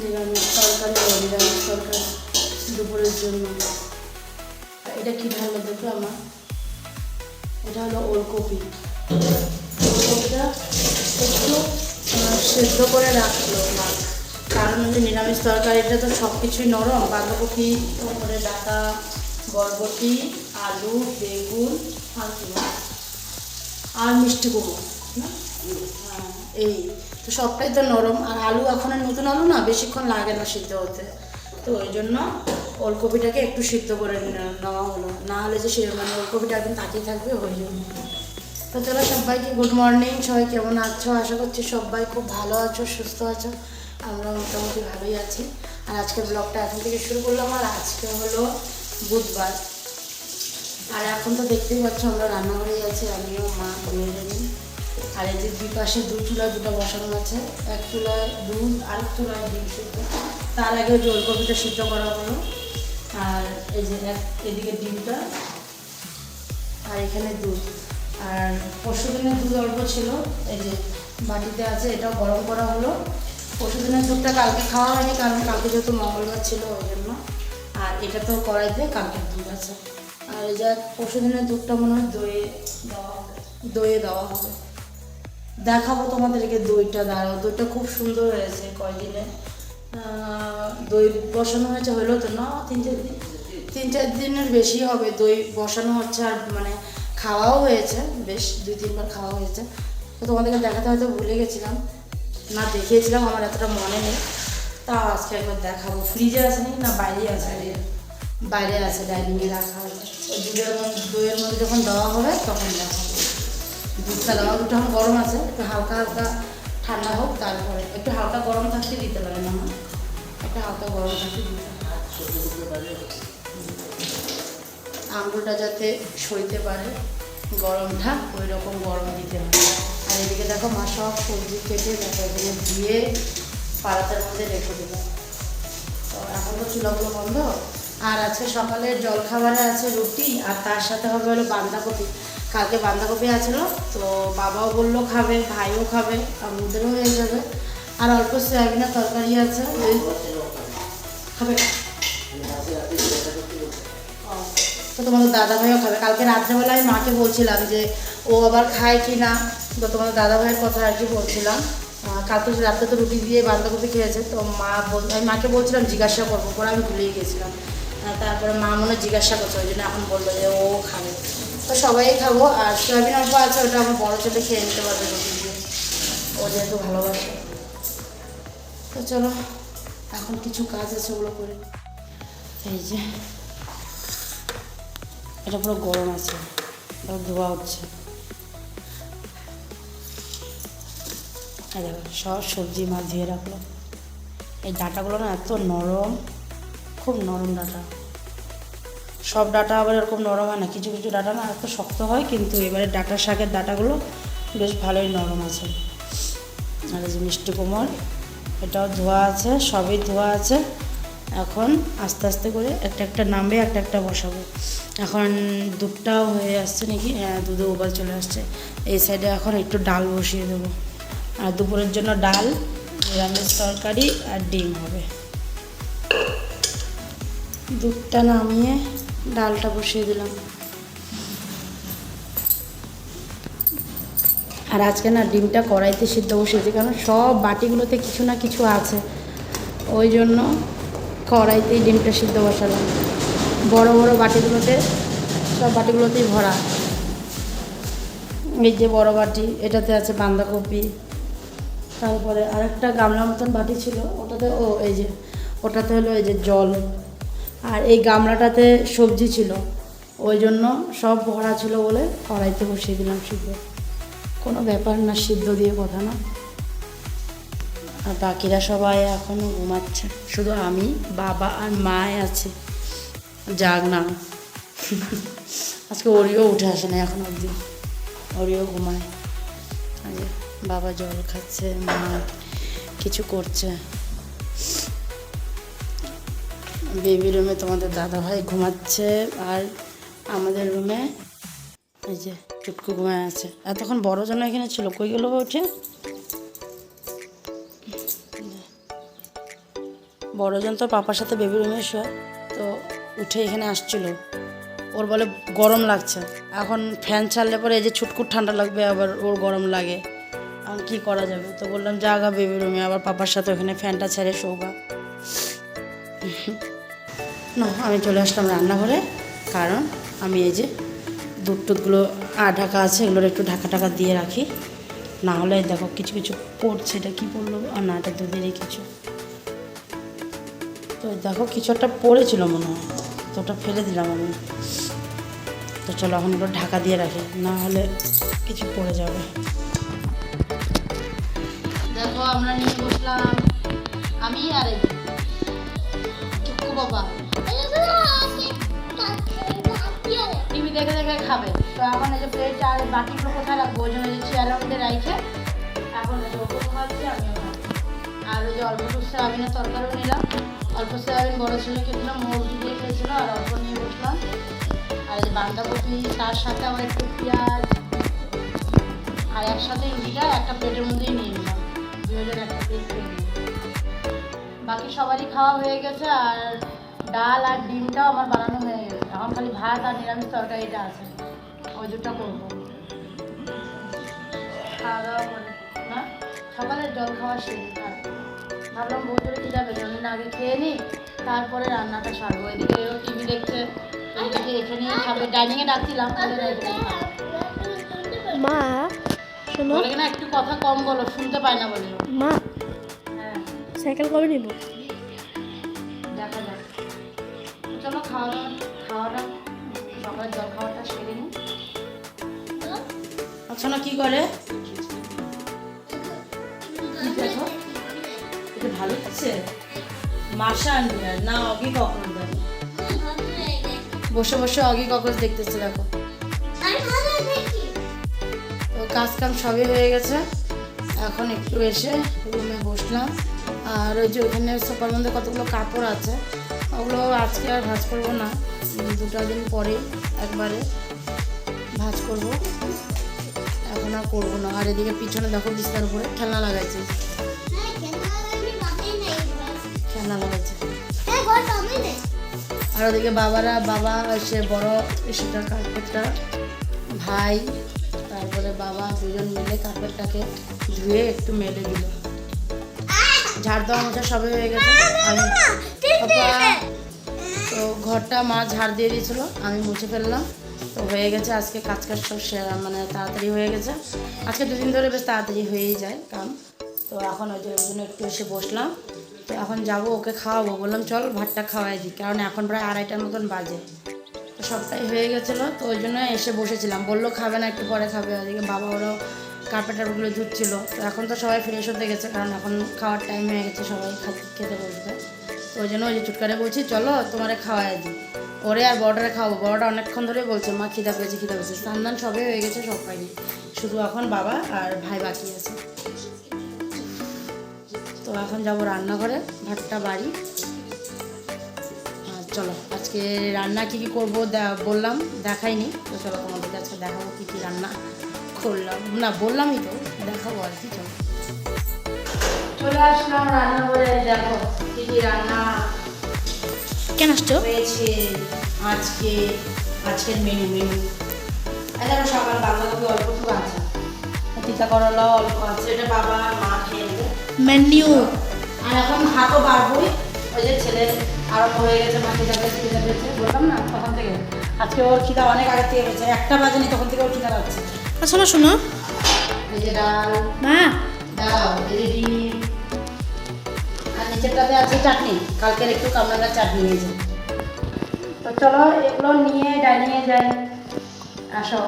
নিরামিষ তরকারি নিরামিষ তরকারি দুপুরের জন্য। এটা কী ঢালো দেখো আমার, এটা হলো ওলকপি। ওলকপিটা একটু সেদ্ধ করে রাখলো মা, কারণ হচ্ছে নিরামিষ তরকারিটা তো সব কিছুই নরম। বাঁধাকপি, তারপরে ডাঁটা, বরবটি, আলু, বেগুন আর মিষ্টি কুমড়ো না, হ্যাঁ এই তো সবটাই তো নরম। আর আলু এখন নতুন আলু না, বেশিক্ষণ লাগে না সিদ্ধ হতে, তো ওই জন্য ওলকপিটাকে একটু সিদ্ধ করে নেওয়া হলো, না হলে যে সে মানে ওলকপিটা একদম তাকিয়ে থাকবে ওই জন্য। তো চলো সবাইকে গুড মর্নিং। সবাই কেমন আছো? আশা করছি সবাই খুব ভালো আছো, সুস্থ আছো। আমরা মোটামুটি ভালোই আছি। আর আজকের ব্লগটা এখন থেকে শুরু করলাম। আর আজকে হলো বুধবার। আর এখন তো দেখতেই পাচ্ছ আমরা রান্নাঘরেই আছি, আমিও মা মেয়ে। আর এই যে দুই পাশে দুই চুলায় দুটো বসানো আছে, এক চুলায় দুধ আর এক চুলায় ডিম সিদ্ধ। তার আগে যে ওলকপিটা সিদ্ধ করা হলো, আর এই যে এদিকে ডিমটা, আর এখানে দুধ। আর পরশু দিনের দুধ অল্প ছিল, এই যে বাটিতে আছে, এটাও গরম করা হলো। পরশু দিনের দুধটা কালকে খাওয়া হয়নি, কারণ কালকে যেহেতু মঙ্গলবার ছিল ওই জন্য। আর এটা তো কড়াইতে কালকের দুধ আছে। আর এই যে পরশু দিনের দুধটা মনে হয় দইয়ে দেওয়া হবে। দেখাবো তোমাদেরকে দইটা, দাঁড়াও। দইটা খুব সুন্দর হয়েছে কয়দিনে, দই বসানো হয়েছে, হলো তো না 3-4 দিনের বেশি হবে দই বসানো হচ্ছে। আর মানে খাওয়াও হয়েছে, বেশ 2-3 বার খাওয়া হয়েছে। তো তোমাদেরকে দেখাতে হয়তো ভুলে গেছিলাম, না দেখিয়েছিলাম, আমার এতটা মনে নেই। তাও আজকে একবার দেখাবো। ফ্রিজে আছে নাকি না বাইরে আছে? বাইরে আছে, ডাইনিংয়ে রাখা হয়েছে। ওই দইয়ের মধ্যে যখন দেওয়া হবে তখন দেখাবো। দুধটা দেওয়া, দুধটা এখন গরম আছে, একটু হালকা হালকা ঠান্ডা হোক, তারপরে একটু হালকা গরম থাকতে দিতে পারে না, একটা হালকা গরম থাকতে দিতে পারে, আঙুলটা যাতে সইতে পারে গরমটা, ওই রকম গরম দিতে হবে। আর এদিকে দেখো মা সব সবজি কেটে দেখো এখানে দিয়ে পাড়াতার মধ্যে রেখে দেবে। তো এখন তো চুলাগুলো বন্ধ। আর আজকে সকালের জলখাবারে আছে রুটি, আর তার সাথে হবে হলো বাঁধাকপি। কালকে বাঁধাকপি আছিল, তো বাবাও বললো খাবে, ভাইও খাবে, আমাদেরও হয়ে যাবে। আর অল্প সয়াবিনের তরকারি আছে, ওই খাবে। তো তোমাদের দাদা ভাইও খাবে। কালকে রাত্রেবেলায় মাকে বলছিলাম যে ও আবার খায় কি না, তো তোমাদের দাদা ভাইয়ের কথা আর কি বলছিলাম। কালকে রাত্রে তো রুটি দিয়ে বাঁধাকপি খেয়েছে, তো আমি মাকে বলছিলাম জিজ্ঞাসা করবো, পরে আমি ভুলেই গেছিলাম। তারপরে মা মনে জিজ্ঞাসা করছে, ওই জন্য এখন বললো যে ও খাবে। তো সবাই খাবো। আর সয়াবিন অল্প আছে, ওটা আমার বড়ো ছেলে খেয়ে নিতে পারবে রুটি দিয়ে, ও যেহেতু ভালোবাসে। তো চলো এখন কিছু কাজ আছে ওগুলো করে। এই যে এটা পুরো গরম আছে, ধোয়া হচ্ছে। দেখো সব সবজি মাছ ধুয়ে রাখলো। এই ডাঁটাগুলো না এত নরম, খুব নরম ডাঁটা। সব ডাঁটা আবার এরকম নরম হয় না, কিছু কিছু ডাঁটা না এত শক্ত হয়, কিন্তু এবারে ডাঁটা শাকের ডাঁটাগুলো বেশ ভালোই নরম আছে। আর এই যে মিষ্টি কুমড়, এটাও ধোয়া আছে, সবই ধোয়া আছে। এখন আস্তে আস্তে করে একটা একটা নামবে, একটা একটা বসাবো। এখন দুধটাও হয়ে আসছে নাকি, হ্যাঁ দুধে উবাল চলে আসছে। এই সাইডে এখন একটু ডাল বসিয়ে দেবো। আর দুপুরের জন্য ডাল, নিরামিষ তরকারি আর ডিম হবে। দুধটা নামিয়ে ডালটা বসিয়ে দিলাম। আর আজকে না ডিমটা কড়াইতে সিদ্ধ বসিয়েছি, কারণ সব বাটিগুলোতে কিছু না কিছু আছে, ওই জন্য কড়াইতেই ডিমটা সিদ্ধ বসালাম। বড় বড় বাটিগুলোতে, সব বাটিগুলোতেই ভরা। এই যে বড় বাটি, এটাতে আছে বাঁধাকপি। তারপরে আরেকটা গামলা মতন বাটি ছিল, ওটাতে এই যে ওটাতে হলো এই যে জল। আর এই গামলাটাতে সবজি ছিল, ওই জন্য সব ভরা ছিল বলে কড়াইতে বসিয়ে দিলাম সিদ্ধ। কোনো ব্যাপার না, সিদ্ধ দিয়ে কথা না। আর বাকিরা সবাই এখনও ঘুমাচ্ছে, শুধু আমি, বাবা আর মায় আছে জাগ না। আজকে ওরিও উঠে আসে না এখন অবধি, ওরিও ঘুমায়। বাবা জল খাচ্ছে, মা কিছু করছে। বেবি রুমে তোমাদের দাদা ভাই ঘুমাচ্ছে, আর আমাদের রুমে এই যে চুটকু ঘুমায় আছে। এতক্ষণ বড় জন এখানে ছিল, কই গেল উঠে? বড়জন তো পাপার সাথে বেবি রুমে শোয়, তো উঠে এখানে আসছিল। ওর বলে গরম লাগছে, এখন ফ্যান ছাড়লে পরে এই যে ছুটকুট ঠান্ডা লাগবে, আবার ওর গরম লাগে, এখন কী করা যাবে। তো বললাম জাগা বেবি রুমে, আবার পাপার সাথে ওখানে ফ্যানটা ছেড়ে শোগা। না, আমি চলে আসলাম রান্নাঘরে, কারণ আমি এই যে দুধ টুধগুলো ঢাকা আছে, এগুলোর একটু ঢাকা দিয়ে রাখি, না হলে দেখো কিছু কিছু পড়ছে। এটা কী পড়লো? আর না, এটা দুধেরই কিছু। তো দেখো কিছু একটা পড়েছিল মনে হয়, তো ওটা ফেলে দিলাম আমি। তো চলো এখন ওটা ঢাকা দিয়ে রাখি, না হলে কিছু পড়ে যাবে। দেখো আমরা নিয়ে বসলাম, আমি আর এই টুকু বাবা টিভি দেখে দেখে খাবে। তো এখন এই যে প্লেট আর বাকিগুলো কোথায় রাখবো, ওই জন্য যে চেয়ারের মধ্যে রাখে এখন এই যে ওকে খাওয়াচ্ছি, আমিও খাচ্ছি। আর ওই যে অল্প একটু সয়াবিনের তরকারিও নিলাম, অল্প সয়াবিন বড় ছেলেকে দিলাম, মুরগি দিয়ে খেয়েছিল, আর অল্প নিয়ে বসলাম। আর এই যে বাঁধাকপি, তার সাথে আবার একটু পেঁয়াজ, আর একসাথে রুটিটা একটা প্লেটের মধ্যেই নিয়ে নিলাম, দুজনের একটা প্লেট খেয়ে নিলাম। বাকি সবারই খাওয়া হয়ে গেছে, আর ডাল আর ডিমটাও আমার বানানো হয়ে গেছে। এখন খালি ভাত আর নিরামিষ তরকারিটা আছে, ওই দুটো করবো। খাওয়া দাওয়া করে না, সকালের জল খাওয়া শেষ। ভাবলাম বউ করে কী যাবে, জন্য আগে খেয়ে নিই, তারপরে রান্নাটা সারবো। এদিকে ও টিভি দেখছে, এদিকে এখানেই খাবে। ডাইনিংয়ে ডাকছিলাম, মা শোনো, বলে না একটু কথা কম বলো, শুনতে পায় না বলে। মা হ্যাঁ, সাইকেল কবে নিব? দেখা যাক। চলো খাওয়াটা সকালের জল খাওয়াটা সেরে নিই। আচ্ছা না, কি করে দেখো, এটা ভালো লাগছে। মাসা আনবি না, অগি কখনো দেবে বসে বসে অগি কখন দেখতেছে। দেখো তো কাজ কাম সবই হয়ে গেছে, এখন একটু এসে রুমে বসলাম। আর ওই যে ওখানে সোফার মধ্যে কতগুলো কাপড় আছে, ওগুলো আজকে আর ভাঁজ করবো না, 2 দিন পরে একবারে ভাঁজ করবো, এখন আর করবো না। আর এদিকে পিছনে দেখো বিছানার উপরে খেলনা লাগাইছে, খেলনা লাগাইছে। আর ওদিকে বাবা এসে বড় সেটা কার্পেটটা, ভাই তারপরে বাবা দুজন মিলে কার্পেটটাকে ধুয়ে একটু মেলে দিল। ঝাড় দেওয়া মোছা সবই হয়ে গেছে। আমি তো ঘরটা মা ঝাড় দিয়ে দিয়েছিল, আমি মুছে ফেললাম, তো হয়ে গেছে। আজকে কাজ সব মানে তাড়াতাড়ি হয়ে গেছে। আজকে 2 দিন ধরে বেশ তাড়াতাড়ি হয়েই যায় কাম। তো এখন ওই জন্য একটু এসে বসলাম। তো এখন যাবো ওকে খাওয়াবো, বললাম চল ভাতটা খাওয়াই দিই, কারণ এখন প্রায় 2:30টার মতন বাজে। তো সবটাই হয়ে গেছিলো, তো ওই জন্য এসে বসেছিলাম। বললো খাবে না, একটু পরে খাবে। ওদিকে বাবা ওরাও কার্পেটারগুলো ধুচ্ছিল। তো এখন তো সবাই ফ্রেশ হতে গেছে, কারণ এখন খাওয়ার টাইম হয়ে গেছে, সবাই খেতে বসবে। তো ওই জন্য ওই যে চুটকারে বলছি চলো তোমারে খাওয়াই দিই, ওরে আর বড়টারে খাওয়াবো। বড়টা অনেকক্ষণ ধরে বলছে মা খিদা পেয়েছে। স্নান সবই হয়ে গেছে, সব পাইনি, শুধু এখন বাবা আর ভাই বাকি আছে। তো এখন যাবো রান্নাঘরে, ভাতটা বাড়ি। আর চলো আজকে রান্না কী কী করবো বললাম, দেখাইনি। তো চলো তোমাদেরকে আজকে দেখাবো কী কী রান্না করলাম, না বললামই তো, দেখাবো আর কি। চলো চলে আসলাম রান্নাঘরে, দেখো কী কী রান্না কেন আসছো? হয়েছে আজকের মেনু। দেখো সকাল বাঁধাকপি অল্পটুকু আছে, তিতা করলা অল্প আছে, এটা বাবা আর মা খেয়ে নেবে মেনু। আর এখন ভাতও বাড়বই, ওই যে ছেলের আরম্ভ হয়ে গেছে, মা খিদা পেয়েছে বললাম না তখন থেকে। আজকে ওর খিদা অনেক আগে থেকে গেছে, 1টা বাজেনি তখন থেকে ওর খিদা পাচ্ছে। আচ্ছা না শোনো, এই যে ডাল, মা দাও রেডি। আর নিচেরটাতে আছে চাটনি, কালকের একটু কামরাঙ্গার চাটনি নিয়েছে। তো চলো এগুলো নিয়ে ডাইনিংয়ে যাই, আসো।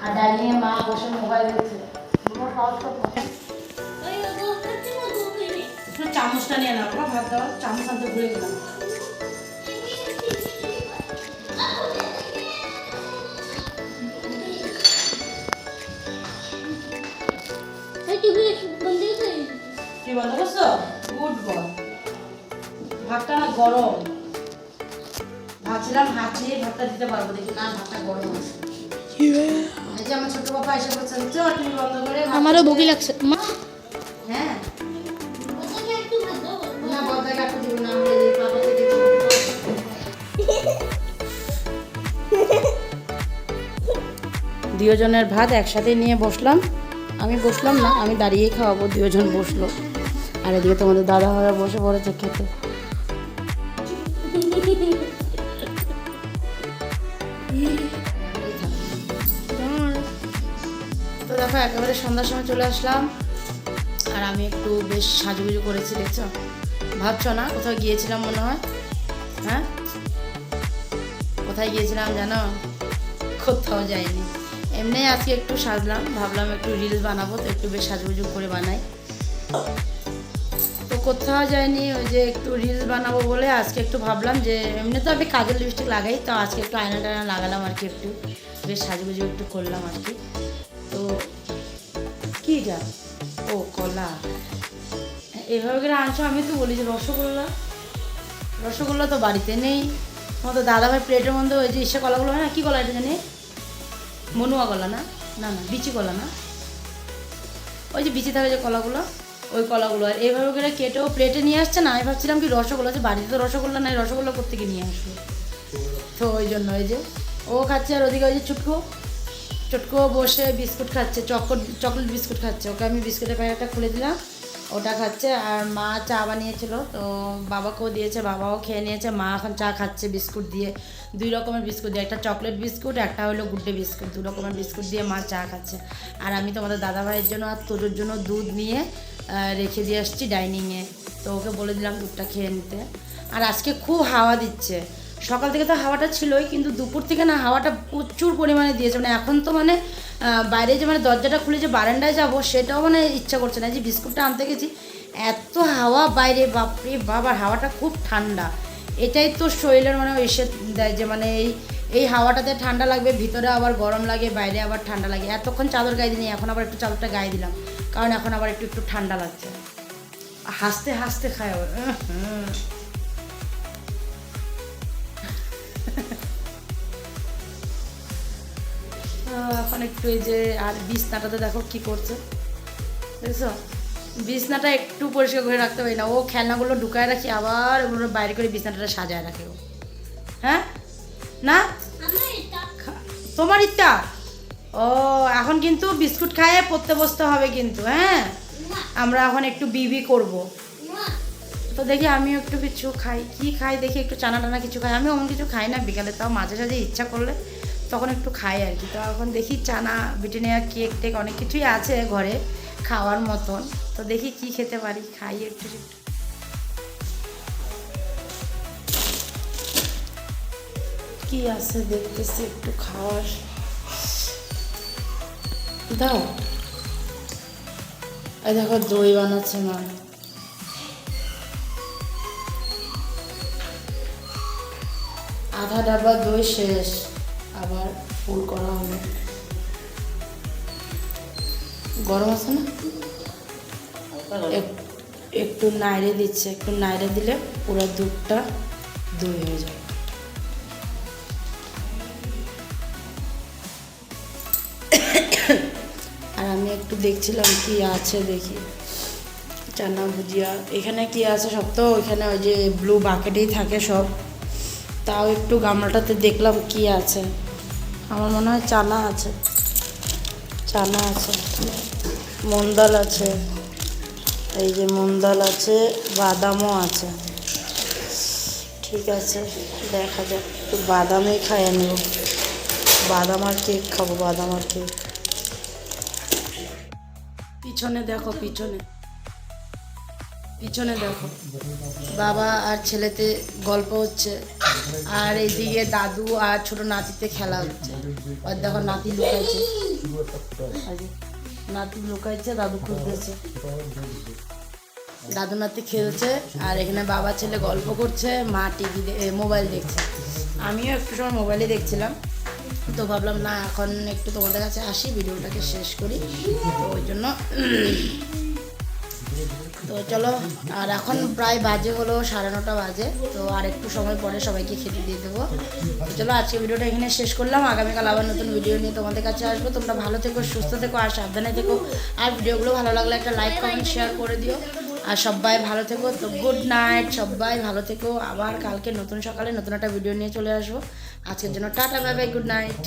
আর ডাইনিংয়ে মা বসে মোবাইল দেখছে। একটু চামচটা নিয়ে নাও, ভাত দাও, চামচ আনতে ভুলে গেলাম। কি বন্ধ করছো? Good ball. ভাতটা না গরম, ভাবছিলাম হাঁচিয়ে ভাতটা দিতে পারবো, দেখি না ভাতটা গরম আছে। এই যে আমার ছোট বাবা এসে বলছে টিভি বন্ধ করে। আমারও ভুগি লাগছে মা। হ্যাঁ না বদলা কাটতে দিব না, আমরা এই পাপা থেকে দুজনের ভাত একসাথে নিয়ে বসলাম। আমি বসলাম না, আমি দাঁড়িয়েই খাওয়াবো, দুজন বসলো। আর এদিকে তোমাদের দাদা ভাইরা বসে পড়েছে খেতে। তো দেখো একেবারে সন্ধ্যার সময় চলে আসলাম, আর আমি একটু বেশ সাজুগুজু করেছি, দেখছো? ভাবছো না কোথাও গিয়েছিলাম মনে হয়? হ্যাঁ, কোথায় গিয়েছিলাম জানো? কোথাও যাইনি, এমনি আজকে একটু সাজলাম, ভাবলাম একটু রিলস বানাবো, তো একটু বেশ সাজুগুজু করে বানাই। তো কোথাও যাইনি, ওই যে একটু রিলস বানাবো বলে আজকে একটু ভাবলাম যে এমনি তো আমি কাজের লিপস্টিক লাগাই, তো আজকে একটু আয়না টায়না লাগালাম আর কি, একটু বেশ সাজুগুজু একটু করলাম আর কি। তো কী যা, ও কলা এভাবে করে আনছো? আমি তো বলি যে রসগোল্লা, রসগোল্লা তো বাড়িতে নেই। তোমার তো দাদাভাই প্লেটের মধ্যে ওই যে ইসে কলাগুলো হয় না, কী কলা এটা জানি, মনুয়া কলা না, না না বিচি কলা না, ওই যে বিচি থাকে যে কলাগুলো, ওই কলাগুলো। আর এইভাবে করে কেটেও প্লেটে নিয়ে আসছে না, আমি ভাবছিলাম কি রসগোল্লা, যে বাড়িতে তো রসগোল্লা নাই, রসগোল্লা কোত্থেকে নিয়ে আসলো। তো ওই জন্য ওই যে ও খাচ্ছে, আর ওদিকে ওই যে চুটকো বসে বিস্কুট খাচ্ছে, চকলেট বিস্কুট খাচ্ছে। ওকে আমি বিস্কুটের প্যাকেটটা খুলে দিলাম, ওটা খাচ্ছে। আর মা চা বানিয়েছিল, তো বাবাকেও দিয়েছে, বাবাও খেয়ে নিয়েছে। মা এখন চা খাচ্ছে বিস্কুট দিয়ে, 2 রকমের বিস্কুট দিয়ে, একটা চকলেট বিস্কুট, একটা হলো গুড ডে বিস্কুট, 2 রকমের বিস্কুট দিয়ে মা চা খাচ্ছে। আর আমি তোমাদের দাদাভাইয়ের জন্য আর তোজোর জন্য দুধ নিয়ে রেখে দিয়ে আসছি ডাইনিংয়ে, তো ওকে বলে দিলাম দুধটা খেয়ে নিতে। আর আজকে খুব হাওয়া দিচ্ছে, সকাল থেকে তো হাওয়াটা ছিলই, কিন্তু দুপুর থেকে না হাওয়াটা প্রচুর পরিমাণে দিয়েছে। মানে এখন তো মানে বাইরে যে মানে দরজাটা খুলে যে বারান্দায় যাবো সেটাও মানে ইচ্ছা করছে না। যে বিস্কুটটা আনতে গেছি, এত হাওয়া বাইরে, বাপরে বাবা, হাওয়াটা খুব ঠান্ডা। এটাই তো শরীরের মানে এসে দেয় যে মানে এই হাওয়াটাতে ঠান্ডা লাগবে, ভিতরে আবার গরম লাগে, বাইরে আবার ঠান্ডা লাগে। এতক্ষণ চাদর গায়ে দিই, এখন আবার একটু চাদরটা গায়ে দিলাম, কারণ এখন আবার একটু একটু ঠান্ডা লাগছে। হাসতে হাসতে খায় আবার। এখন একটু এই যে, আর বিছনাটাতে দেখো কি করছে, দেখছো? বিছনাটা একটু পরিষ্কার করে রাখতে পারি না, ও খেলনাগুলো ঢুকায় রাখি, আবার ওগুলো বাইরে করে বিছনাটা সাজায় রাখে ও। হ্যাঁ না, তোমার ইচ্ছা। ও এখন কিন্তু বিস্কুট খাইয়ে পড়তে বসতে হবে কিন্তু, হ্যাঁ আমরা এখন একটু বিবি করব। তো দেখি আমিও একটু কিছু খাই, কি খাই দেখি, একটু চানা টানা কিছু খাই। আমি অমন কিছু খাই না বিকালে, তাও মাঝে সাঝে ইচ্ছা করলে তখন একটু খাই আর কি। তো এখন দেখি চানা, ব্রিটানিয়া, কেক টেক অনেক কিছুই আছে ঘরে খাওয়ার মতন, তো দেখি কি খেতে পারি, খাই একটু। কি আছে দেখতেছি একটু খাওয়ার, দাও। এই দেখো দই বানাচ্ছে মা, আধা ডাব্বা দই শেষ, আবার ফুল করা হলো। গরম আছে না, একটু নাইড়ে দিচ্ছে, একটু নাইড়ে দিলে পুরো দুধটা দই হয়ে যায়। আর আমি একটু দেখছিলাম কি আছে, দেখি চানা ভুজিয়া এখানে কি আছে সব, তো ওইখানে ওই যে ব্লু বাকেটেই থাকে সব, তাও একটু গামলাটাতে দেখলাম কি আছে। আমার মনে হয় চানা আছে, চানা আছে, মন্দাল আছে, এই যে মন্দাল আছে, বাদামও আছে। ঠিক আছে দেখা যাক, একটু বাদামই খাইয়ে নেব, বাদাম আর কেক খাবো, বাদাম আর কেক। পিছনে দেখো, পিছনে দেখো, বাবা আর ছেলেতে গল্প হচ্ছে, আর এইদিকে দাদু আর ছোট নাতিতে খেলা হচ্ছে। আর দেখো নাতি লুকাইছে, নাতি লুকাইছে, দাদু খুঁজতেছে, দাদু নাতি খেলছে, আর এখানে বাবা ছেলে গল্প করছে, মা টিভি মোবাইল দেখছে। আমিও একটু সময় মোবাইলে দেখছিলাম, তো ভাবলাম না এখন একটু তোমাদের কাছে আসি, ভিডিওটাকে শেষ করি, তো ওই জন্য। তো চলো, আর এখন প্রায় বাজে হলো 9:30 বাজে, তো আর একটু সময় পরে সবাইকে খেতে দিয়ে দেবো। তো চলো আজকে ভিডিওটা এখানে শেষ করলাম, আগামীকাল আবার নতুন ভিডিও নিয়ে তোমাদের কাছে আসবো। তোমরা ভালো থেকো, সুস্থ থেকো আর সাবধানে থেকো। আর ভিডিওগুলো ভালো লাগলে একটা লাইক, কমেন্ট, শেয়ার করে দিও। আর সবাই ভালো থেকো। তো গুড নাইট, সবাই ভালো থেকো। আবার কালকে নতুন সকালে নতুন একটা ভিডিও নিয়ে চলে আসবো। আজকের জন্য tata, bye bye, good night.